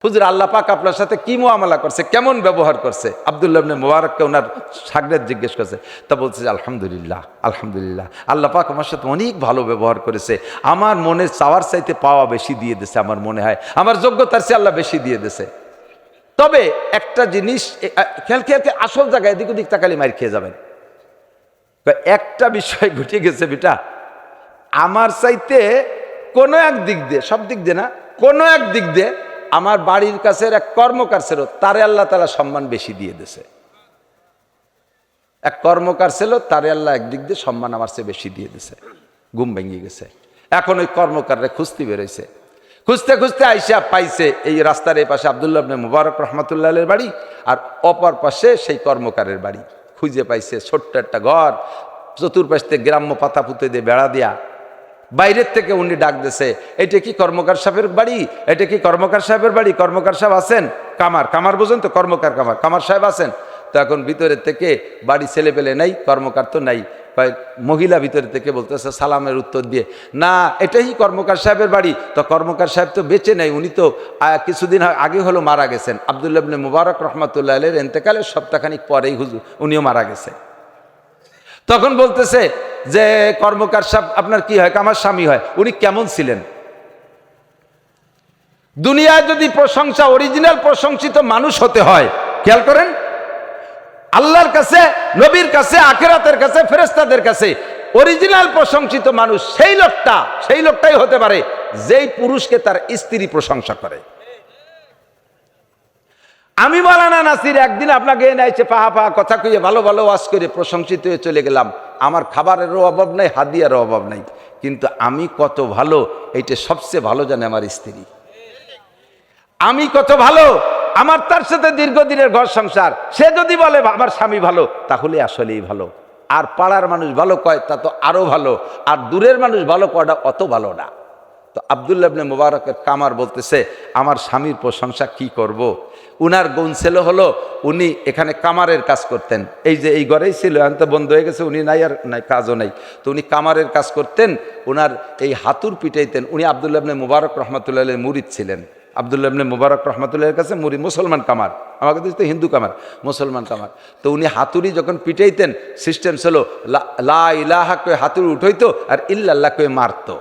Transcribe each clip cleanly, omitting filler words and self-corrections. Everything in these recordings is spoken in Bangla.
হুজুর আল্লাহ পাক আপনার সাথে কি মুআমালা করছে, কেমন ব্যবহার করছে? আব্দুল্লাহ ইবনে মুবারককে ওনার শাগরেদ জিজ্ঞেস করছে। তা বলছে যে আলহামদুলিল্লাহ, আলহামদুলিল্লাহ, আল্লাহ পাক আমার সাথে অনেক ভালো ব্যবহার করেছে। আমার মনে চাওয়ার চাইতে পাওয়া বেশি দিয়ে দিয়েছে। আমার মনে হয় আমার যোগ্যতার চেয়ে আল্লাহ বেশি দিয়ে দিয়েছে। তবে একটা জিনিস খেয়াল খেয়াল, আসল জায়গায় এদিক ওদিক তাকালে মার খেয়ে যাবেন। একটা বিষয় ঘটে গেছে বেটা, আমার চাইতে কোনো এক দিক দিয়ে, সব দিক দিয়ে না, কোনো এক দিক দিয়ে আমার বাড়ির কাছের এক কর্মকার ছিল, তারে আল্লাহ তাআলা সম্মান বেশি দিয়ে দিয়েছে। এক কর্মকার ছিল, তারে আল্লাহ একদিক দিয়ে সম্মান আমার চেয়ে বেশি দিয়ে দিয়েছে। ঘুম ভেঙে গেছে। এখন ওই কর্মকাররে খুঁজতে বেরোইছে। খুঁজতে খুঁজতে আইসা পাইছে এই রাস্তার এই পাশে আব্দুল্লাহ ইবনে মুবারক রহমাতুল্লাহের বাড়ি, আর অপর পাশে সেই কর্মকারের বাড়ি। খুঁজে পাইছে ছোট্ট একটা ঘর, চতুর্পাশ থেকে গ্রাম্য পাতা পুঁতে দিয়ে বেড়া দেয়া। বাইরের থেকে উনি ডাক দিয়েছে, এটা কি কর্মকার সাহেবের বাড়ি? এটা কি কর্মকার সাহেবের বাড়ি? কর্মকার সাহেব আছেন? কামার, কামার বোঝেন তো, কর্মকার কামার, কামার সাহেব আছেন? তো এখন ভিতরের থেকে বাড়ি ছেলে পেলে নাই, কর্মকার তো নাই। মহিলা ভিতরে থেকে বলতেছে সালামের উত্তর দিয়ে, না এটাই কর্মকার সাহেবের বাড়ি। তো কর্মকার সাহেব তো বেঁচে নাই, উনি তো কিছুদিন আগে হলো মারা গেছেন। আব্দুল্লাহ ইবনে মুবারক রহমাতুল্লাহ আলাইহির ইন্তেকালের সপ্তাহখানিক পরেই হুজুর উনিও মারা গেছে। তখন বলতেছে যে কর্মকার সাহেব আপনার কি হয়? আমার স্বামী হয়। উনি কেমন ছিলেন? দুনিয়ায় যদি প্রশংসা, অরিজিনাল প্রশংসিত মানুষ হতে হয়, খেয়াল করেন, আল্লাহর কাছে, নবীর কাছে, আখিরাতের কাছে, ফেরেশতাদের কাছে অরিজিনাল প্রশংসিত মানুষ সেই লোকটাই হতে পারে যেই পুরুষকে তার স্ত্রী প্রশংসা করে। আমি মাওলানা নাসির একদিন আপনাকে এনাইছে পাহা পাহা কথা কইয়ে ভালো ভালো ওয়াজ করে প্রশংসিত হয়ে চলে গেলাম। আমার খাবারেরও অভাব নাই, হাদিয়ারও অভাব নাই, কিন্তু আমি কত ভালো এইটা সবচেয়ে ভালো জানে আমার স্ত্রী। আমি কত ভালো, আমার তার সাথে দীর্ঘদিনের ঘর সংসার। সে যদি বলে আমার স্বামী ভালো, তাহলে আসলেই ভালো। আর পাড়ার মানুষ ভালো কয়, তা তো আরো ভালো। আর দূরের মানুষ ভালো কয়টা অত ভালো না। তো আব্দুল্লাহ ইবনে মুবারকের কামার বলতেছে, আমার স্বামীর প্রশংসা কি করব। উনার গুণ ছিল হলো, উনি এখানে কামারের কাজ করতেন। এই যে এই ঘরেই ছিল, এখন তো বন্ধ হয়ে গেছে, উনি নাই, আর নাই, কাজও নাই। তো উনি কামারের কাজ করতেন, উনার এই হাতুর পিটাইতেন। উনি আব্দুল্লাহ ইবনে মুবারক রহমাতুল্লাহ আলাইহির মুরিদ ছিলেন। আব্দুল্লাহ ইবনে মুবারক রহমাতুল্লাহের কাছে মুরিদ, মুসলমান কামার, আমার কাছে তো হিন্দু কামার, মুসলমান কামার। তো উনি হাতুড়ি যখন পিটাইতেন, সিস্টেম ছিল লা ইলাহা কয়ে হাতুড়ি উঠাইতো, আর ইল্লাল্লাহ কয়ে মারতো।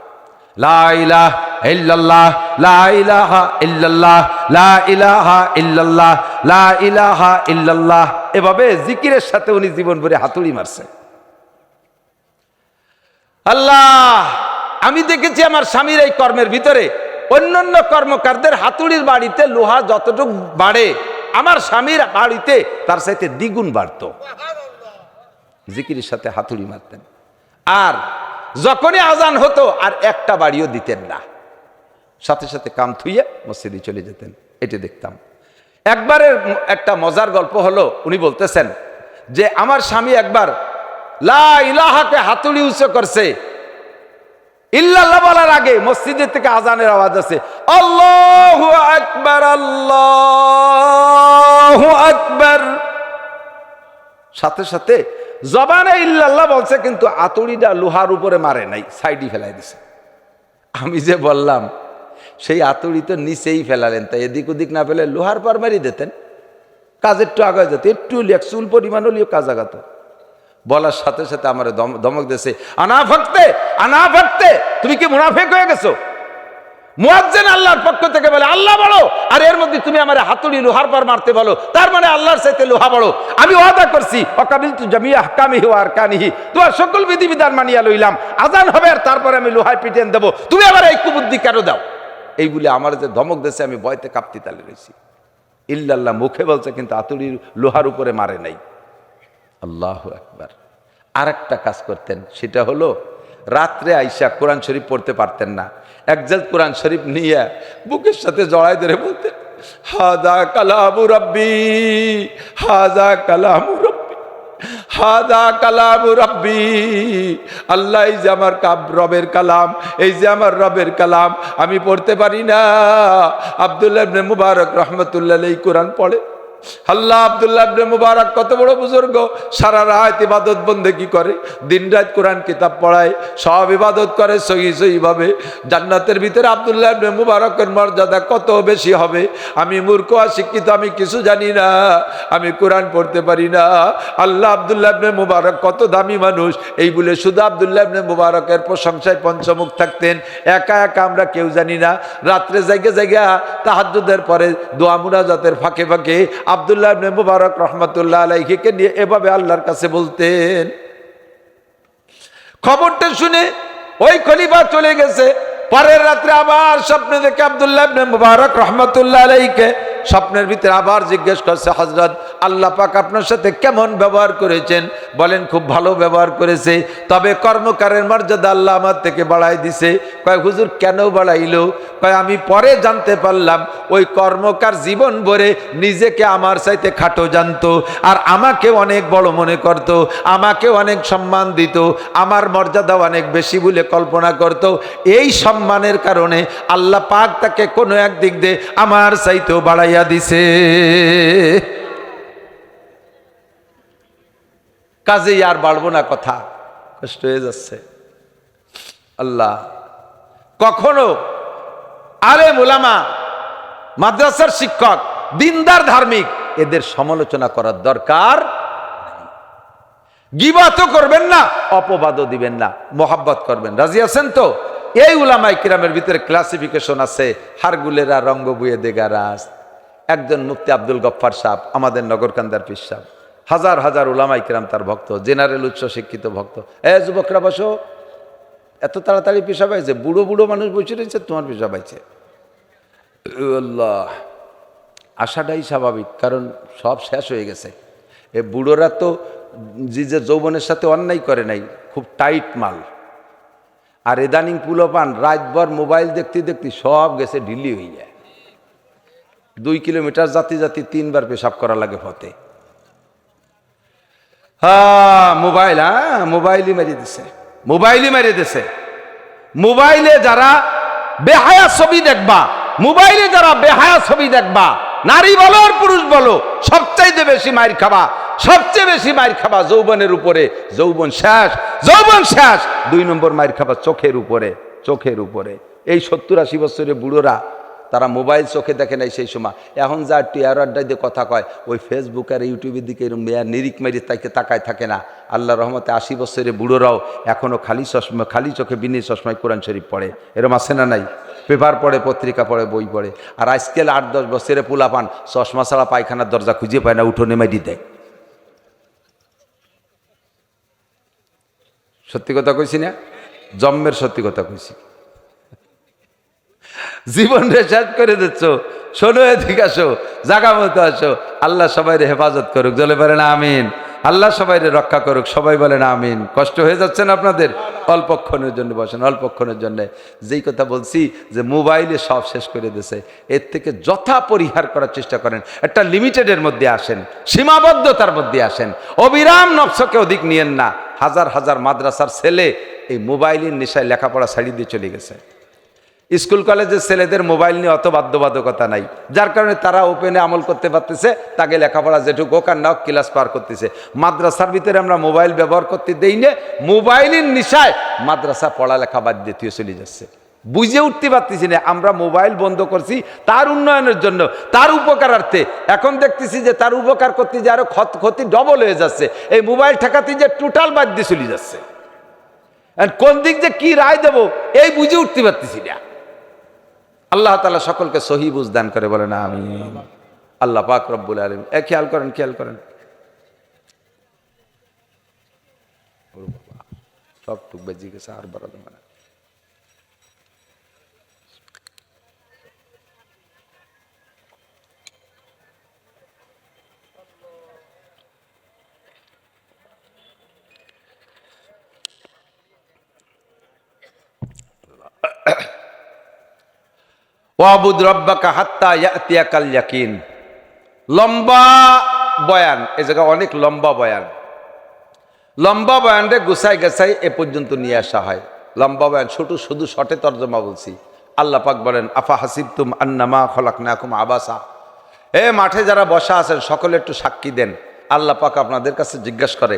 লা ইলাহা ইল্লাল্লাহ, লা ইলাহা ইল্লাল্লাহ, লা ইলাহা ইল্লাল্লাহ, লা ইলাহা ইল্লাল্লাহ, এভাবে জিকিরের সাথে উনি জীবন ভরে হাতুড়ি মারছে। আল্লাহ, আমি দেখেছি আমার স্বামীর এই কর্মের ভিতরে অন্যান্য কর্মকারদের হাতুড়ির বাড়িতে লোহা যতটুকু বাড়ে, আমার স্বামীর বাড়িতে তার সাথে দ্বিগুণ বাড়তো। জিকিরের সাথে হাতুড়ি মারতেন। আর যখনই আজান হতো আর একটা বাড়িও দিতেন না, সাথে সাথে কাম থুইয়ে মসজিদে চলে যেতেন। এটা দেখতাম। একবারের একটা মজার গল্প হলো, উনি বলতেছেন যে আমার স্বামী একবার লা ইলাহাকে হাতুড়ি উঁচু করছে, ইল্লাল্লাহ বলার আগে মসজিদের থেকে আজানের আওয়াজ আছে, আল্লাহু আকবার, আল্লাহু আকবার। সাথে সাথে জবানে ইল্লাল্লাহ বলছে, কিন্তু আতুড়িটা লোহার উপরে মারে নাই, সাইডে ফেলাই দিছে। আমি যে বললাম সেই আতুড়ি তো নিচেই ফেলালেন, তাই এদিক ওদিক না ফেলে লোহার পর মারি দিতেন, কাজ একটু আগে যেত, একটু চুল পরিমাণ হলেও কাজ আগাত। বলার সাথে সাথে আমার ধমক দিয়েছে, আনা ভাগতে, তুমি কি মুনাফিক হয়ে গেছো? মুয়াজ্জিন আল্লাহর পক্ষ থেকে বলে আল্লাহ বড়, আর এর মধ্যে তুমি আমার হাতুড়ি লোহার পর মারতে বলো, তার মানে আল্লাহর চাইতে লোহা বড়। আমি ওয়াদা করছি, ওয়াকাবিলতু জামিয়া আহকামিহি ওয়া আরকানিহি, তোমার সকল বিধিবিধান মানিয়া লইলাম, আজান হবে আর তারপরে আমি লোহায় পিটেন দেব, তুমি আবার এই কুবুদ্ধি কেন দাও? এই বলে আমার যে ধমক দিয়েছে, আমি ভয়তে কাঁপতে তালে রয়েছি। ইল্লাল্লাহ মুখে বলছে, কিন্তু হাতুড়ি লোহার উপরে মারে নাই। আল্লাহু আকবার। আর একটা কাজ করতেন, সেটা হলো রাত্রে আইসা কোরআন শরীফ পড়তে পারতেন না, একজাল কোরআন শরীফ নিয়ে বুকের সাথে জড়াই ধরে বলতেন, হাযা কালামু রাব্বি, হাযা কালামু রাব্বি, হাযা কালামু রাব্বি। আল্লাহ, এই যে আমার রবের কালাম, এই যে আমার রবের কালাম, আমি পড়তে পারি না। আব্দুল্লাহ ইবনে মুবারক রহমাতুল্লাহ আলাইহি কোরআন পড়ে, আল্লাহ আব্দুল্লাহ ইবনে মুবারক কত বড় বুজুর্গ, সারা রাত ইবাদত বন্দেগি করে, দিন রাত কোরআন কিতাব পড়ায়, সব ইবাদত করে সহি ভাবে। জান্নাতের ভিতরে আব্দুল্লাহ ইবনে মুবারকের মর্যাদা কত বেশি হবে। আমি মূর্খ অশিক্ষিত, আমি কিছু জানি না, আমি কোরআন পড়তে পারি না। আল্লাহ আব্দুল্লাহ ইবনে মুবারক কত দামি মানুষ, এই বলে শুধু আব্দুল্লাহ ইবনে মুবারকের প্রশংসায় পঞ্চমুখ থাকতেন। একা একা আমরা কেউ জানি না। রাত্রে জায়গা জায়গা তাহাজ্জুদের পরে দোয়া মুনাজাতের ফাঁকে ফাঁকে আব্দুল্লাহ ইবনে মুবারক রহমাতুল্লাহ আলাইহিকে নিয়ে এভাবে আল্লাহর কাছে বলতেন। খবরটা শুনে ওই খলিফা চলে গেছে। পরের রাত্রে আবার স্বপ্নে দেখে আব্দুল্লাহ ইবনে মুবারক রহমাতুল্লাহ আলাইহিকে স্বপ্নের ভিতরে আবার জিজ্ঞেস করছে, হযরত আল্লাহ পাক আপনার সাথে কেমন ব্যবহার করেছেন? বলেন খুব ভালো ব্যবহার করেছে, তবে কর্মকারের মর্যাদা আল্লাহ আমার থেকে বাড়াই দিছে। কয় হুজুর কেন বাড়াইলো? কয় আমি পরে জানতে পারলাম ওই কর্মকার জীবন ভরে নিজেকে আমার চাইতে খাটো জানতো, আর আমাকে অনেক বড় মনে করত, আমাকে অনেক সম্মান দিত, আমার মর্যাদা অনেক বেশি বলে কল্পনা করত। এই সম্মানের কারণে আল্লাহ পাক তাকে কোনো এক দিক দিয়ে আমার চাইতেও বাড়াইয়া দিছে। কাজেই আর বাড়বো না, কথা কষ্ট হয়ে যাচ্ছে। আল্লাহ কখনো আলেম উলামা, মাদ্রাসার শিক্ষক, দিনদার ধার্মিক, এদের সমালোচনা করার দরকার। গীবাতও করবেন না, অপবাদও দিবেন না, মোহাব্বত করবেন। রাজি আছেন তো? এই উলামায়ে কিরামের ভিতরে ক্লাসিফিকেশন আছে। হারগুলেরা রঙ্গ বুয়ে দেগা রাস। একজন মুফতি আব্দুল গফফার সাহেব, আমাদের নগরকান্দার পীর সাহেব, হাজার হাজার উলামায়ে কিরাম তার ভক্ত, জেনারেল উচ্চ শিক্ষিত ভক্ত। যুবকরা বসো, এত তাড়াতাড়ি পেশাব হয়েছে? বুড়ো বুড়ো মানুষ বসে রয়েছে, তোমার পেশাব হয়েছে। আল্লাহ, আশাটাই স্বাভাবিক, কারণ সব শেষ হয়ে গেছে। এ বুড়োরা তো যে যৌবনের সাথে অন্যায় করে নাই, খুব টাইট মাল। আর ইদানিং পুলোপান রাতভর মোবাইল দেখতে দেখতে সব গেছে ঢিলি হয়ে যায়। 2 কিলোমিটার জাতি জাতি 3 বার পেশাব করা লাগে পথে। মোবাইলই মারিয়ে দিছে, মোবাইলই মারিয়ে দিছে। মোবাইলে যারা বেহায়া ছবি দেখবা, মোবাইলে যারা বেহায়া ছবি দেখবা, নারী বলো আর পুরুষ বলো, সবচাইতে বেশি মাইর খাবা, সবচেয়ে বেশি মাইর খাবা যৌবনের উপরে। যৌবন শেষ, যৌবন শেষ। 2 নম্বর মাইর খাবা চোখের উপরে, চোখের উপরে। এই 70-80 বছরের বুড়োরা তারা মোবাইল চোখে দেখে নাই সেই সময়। এখন যা টিয়ার আড্ডায় দিয়ে কথা কয়, ওই ফেসবুক আর ইউটিউবের দিকে এরকম মেয়ার নিরিক মেরি তাকে তাকায় থাকে না। আল্লাহ রহমতে 80 বছরের বুড়োরাও এখনও খালি চশমা, খালি চোখে বিনি চশমায় কোরআন শরীফ পড়ে। এরম আছে না নাই? পেপার পড়ে, পত্রিকা পড়ে, বই পড়ে। আর আজকাল 8-10 বছরের পোলা পান চশমা ছাড়া পায়খানার দরজা খুঁজে পায় না, উঠোনে মেডি দেয়। সত্যি কথা কইছি না? জন্মের সত্যি কথা কইছি। জীবন রে শেষ করে দিচ্ছ। শোনো, এদিকে আসো, জাগা মতো আসো। আল্লাহ সবাইরে হেফাজত করুক, জলে বলেন আমিন। আল্লাহ সবাইরে রক্ষা করুক, সবাই বলেন আমিন। কষ্ট হয়ে যাচ্ছে না আপনাদের? অল্পক্ষণের জন্য বসেন, অল্পক্ষণের জন্য। যেই কথা বলছি যে মোবাইলে সব শেষ করে দিয়েছে, এর থেকে যথা পরিহার করার চেষ্টা করেন। একটা লিমিটেডের মধ্যে আসেন, সীমাবদ্ধতার মধ্যে আসেন। অবিরাম নফসকে অধিক নিয়েন না। হাজার হাজার মাদ্রাসার ছেলে এই মোবাইলের নেশায় লেখাপড়া ছাড়িয়ে দিয়ে চলে গেছে। স্কুল কলেজের ছেলেদের মোবাইল নিয়ে অত বাধ্যবাধকতা নাই, যার কারণে তারা ওপেনে আমল করতে পারতেছে। তাকে লেখাপড়া যেটুকু হোক আর নাও ক্লাস পার করতেছে। মাদ্রাসার ভিতরে আমরা মোবাইল ব্যবহার করতে দেই না, মোবাইলের নিশায় মাদ্রাসা পড়ালেখা বাদ দিয়ে চলে যাচ্ছে। বুঝে উঠতে পারতেছি না, আমরা মোবাইল বন্ধ করছি তার উন্নয়নের জন্য, তার উপকারার্থে। এখন দেখতেছি যে তার উপকার করতে যে আরো ক্ষতি ডবল হয়ে যাচ্ছে। এই মোবাইল ঠেকাতে যে টোটাল বাদ দিয়ে চলে যাচ্ছে। কোন দিক যে কি রায় দেবো এই বুঝে উঠতে পারতেছি না। আল্লাহ তাআলা সকলকে সহি বুঝ দান করে, বলে না আমিন। আল্লাহ পাক রব্বুল আলামিন। খেয়াল করেন, খেয়াল করেন, সব টুক বেজি গেছে, আর বড় দেবে না। ওয়াবুদ রব্বাকা হাত্তা ইয়াতিয়াকাল ইয়াকিন। লম্বা বয়ান, এই জায়গা অনেক লম্বা বয়ান। লম্বা বয়ানরে গুছাই গাছাই এ পর্যন্ত নিয়ে আসা হয়। লম্বা বয়ান ছোট, শুধু শর্টে তর্জমা বলছি। আল্লাহ পাক বলেন, আফা হাসিবতুম আন্নামা খলাকনাকুম আবাসা। মাঠে যারা বসা আছেন সকলে একটু সাক্ষী দেন। আল্লাহ পাক আপনাদের কাছে জিজ্ঞাসা করে,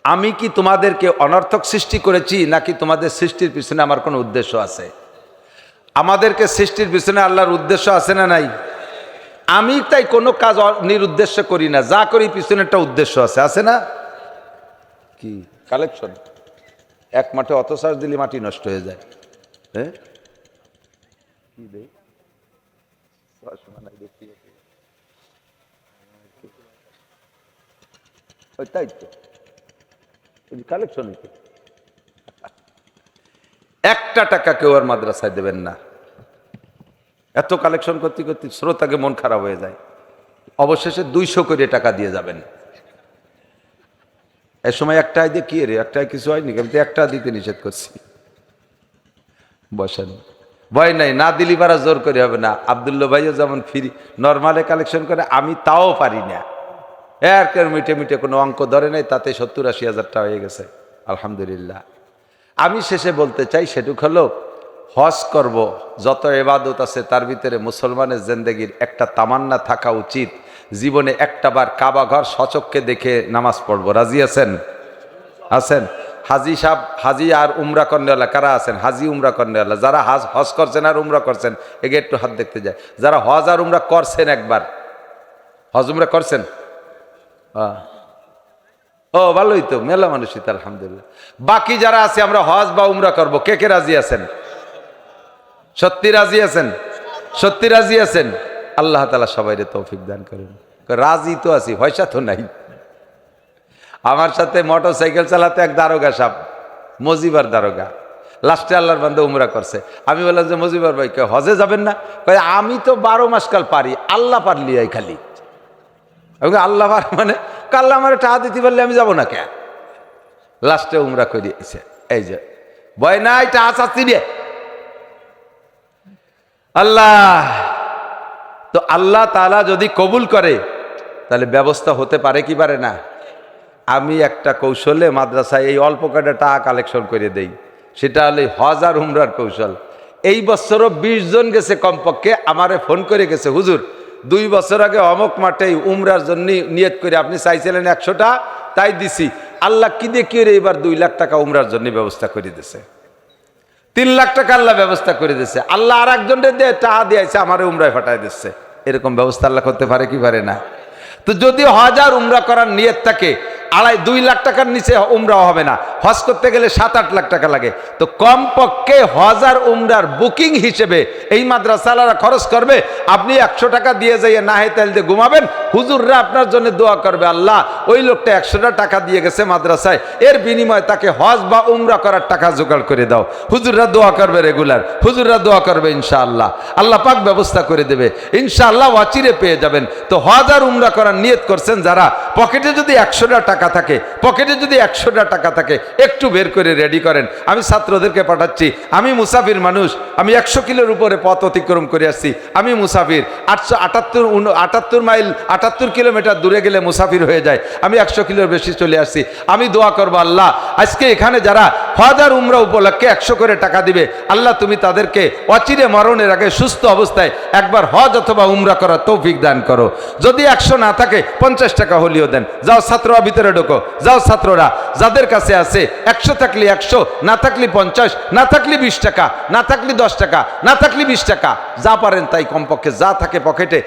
আমি কি তোমাদেরকে অনর্থক সৃষ্টি করেছি নাকি তোমাদের সৃষ্টির পিছনে আমার কোনো উদ্দেশ্য আছে? আমাদেরকে সৃষ্টির পিছনে আল্লাহর উদ্দেশ্য আছে না নাই? আমি তাই কোনো কাজ নিরুদ্দেশ্য করি না, যা করি পিছনে একটা উদ্দেশ্য আছে, আছে না? কি কালেকশন? এক মাঠে অত চাষ দিলে মাটি নষ্ট হয়ে যায়। হ্যাঁ, কি দেই তাই তো কালেকশন। একটা টাকা কেউ আর মাদ্রাসায় দেবেন না। এত কালেকশন করতে করতে শ্রোতাকে মন খারাপ হয়ে যায়। অবশেষে 200 করে টাকা দিয়ে যাবেন। এ সময় একটাই দিয়ে কি রে, একটাই কিছু হয়নি, কিন্তু একটা দিতে নিষেধ করছি। বসেন, ভয় নাই, না দিলি পারা জোর করে হবে না। আব্দুল্লাহ ভাইও যেমন ফ্রি নর্মালে কালেকশন করে, আমি তাও পারি না। এর কেউ মিটে মিটে কোনো অঙ্ক ধরে নাই, তাতে 70-80 হাজার টাকা হয়ে গেছে, আলহামদুলিল্লাহ। আমি শেষে বলতে চাই সেটুক হলো, হজ করব, যত ইবাদত আছে তার ভিতরে মুসলমানের জিন্দেগির একটা তামান্না থাকা উচিত, জীবনে একটাবার কাবা ঘর সচক্ষে দেখে নামাজ পড়বো। রাজি আছেন? আছেন? হাজি সাহেব, হাজি আর উমরা কর্নেওয়ালা কারা আছেন? হাজি উমরা কর্নেওয়ালা যারা হজ করছেন আর উমরা করছেন, এগে একটু হাত দেখতে যায়। যারা হজ আর উমরা করছেন, একবার হজ উমরা করছেন? ও ভালোই তো, মেলা মানুষই তো, আলহামদুলিল্লাহ। বাকি যারা আছে আমরা হজ বা উমরা করব, কে কে রাজি আছেন? সত্যি রাজি আছেন? সত্যি রাজি আছেন? আল্লাহ তাআলা সবাইরে তৌফিক দান করেন। রাজি তো আছি, পয়সা তো নাই। আমার সাথে মোটর সাইকেল চালাতে এক দারোগা সাহেব, মজিবার দারোগা, লাস্টে আল্লাহর বান্দা উমরা করছে। আমি বললাম যে মজিবার ভাই, কে হজে যাবেন না? আমি তো 12 মাস কাল পারি, আল্লাহ পারলি আই খালি। আল্লাহ পার মানে আল্লাহ আমার টাকা দিতে পারলে আমি যাবো না কে? লাস্টে উমরা করিয়েছে। এই যে ভয় নাই, টাকা চাচ্ছি রে আল্লাহ। তো আল্লাহ তাআলা যদি কবুল করে তাহলে ব্যবস্থা হতে পারে কি পারে না? আমি একটা কৌশলে মাদ্রাসায় এই অল্প কটা টাকা কালেকশন করে দেই, সেটা হলে হজ আর উমরার কৌশল। এই বছরও 20 জন গেছে কমপক্ষে, আমারে ফোন করে গেছে, হুজুর 2 বছর আগে অমুক মাঠে উমরার জন্য নিয়ত করে আপনি চাইছিলেন 100টা, তাই দিছি। আল্লাহ কি দেখিয়ে এবার 2 লাখ টাকা উমরার জন্য ব্যবস্থা করে দিছে, 3 লাখ টাকা আল্লাহ ব্যবস্থা করে দিছে। আল্লাহ আর একজনের দিয়ে টাকা দিয়েছে, আমারে উমরায় ফাটাই দিচ্ছে। এরকম ব্যবস্থা আল্লাহ করতে পারে কি পারে না? তো যদি হজ আর উমরা করার নিয়ত থাকে, 2.5 লাখ টাকার নিচে উমরা হবে না। হজ করতে গেলে 7-8 লাখ টাকা লাগে। তো কমপক্ষে হজ আর উমরার বুকিং হিসেবে এই মাদ্রাসালারা খরচ করবে। আপনি 100 টাকা দিয়ে যাইয়ে না হেতাল দিয়ে ঘুমাবেন, হুজুররা আপনার জন্য দোয়া করবে, আল্লাহ ওই লোকটা 100টা টাকা দিয়ে গেছে মাদ্রাসায়, এর বিনিময়ে তাকে হজ বা উমরা করার টাকা জোগাড় করে দাও। হুজুররা দোয়া করবে রেগুলার, হুজুররা দোয়া করবে, ইনশাআল্লাহ আল্লাহ পাক ব্যবস্থা করে দেবে, ইনশাআল্লাহ অচিরে পেয়ে যাবেন। তো হজ আর উমরা করার নিয়ত করছেন যারা, পকেটে যদি 100টা টাকা থাকে, পকেটে যদি 100টা টাকা থাকে, একটু বের করে রেডি করেন। আমি ছাত্রদেরকে পাঠাচ্ছি, আমি মুসাফির মানুষ, আমি 100 কিলোর উপরে পথ অতিক্রম করে আসছি, আমি মুসাফির। 878 মাইল 78 কিলোমিটার দূরে গেলে মুসাফির হয়ে যায়, আমি 100 কিলোর বেশি চলে আসছি। আমি দোয়া করবো, আল্লাহ আজকে এখানে যারা হজ আর উমরা উপলক্ষে 100 করে টাকা দিবে, আল্লাহ তুমি তাদেরকে অচিরে মরণের আগে সুস্থ অবস্থায় একবার হজ অথবা উমরা করার তৌফিক দান করো। যদি 100 না থাকে 50 টাকা হলেও দেন। যাও ছাত্ররা ভিতরে ঢোকো, যাও ছাত্ররা, যাদের কাছে আছে 100 থাকলে 100, না থাকলে 50, না থাকলে 20 টাকা, না থাকলে 10 টাকা, না থাকলে 20 টাকা, যা পারেন তাই, কমপক্ষে যা থাকে পকেটে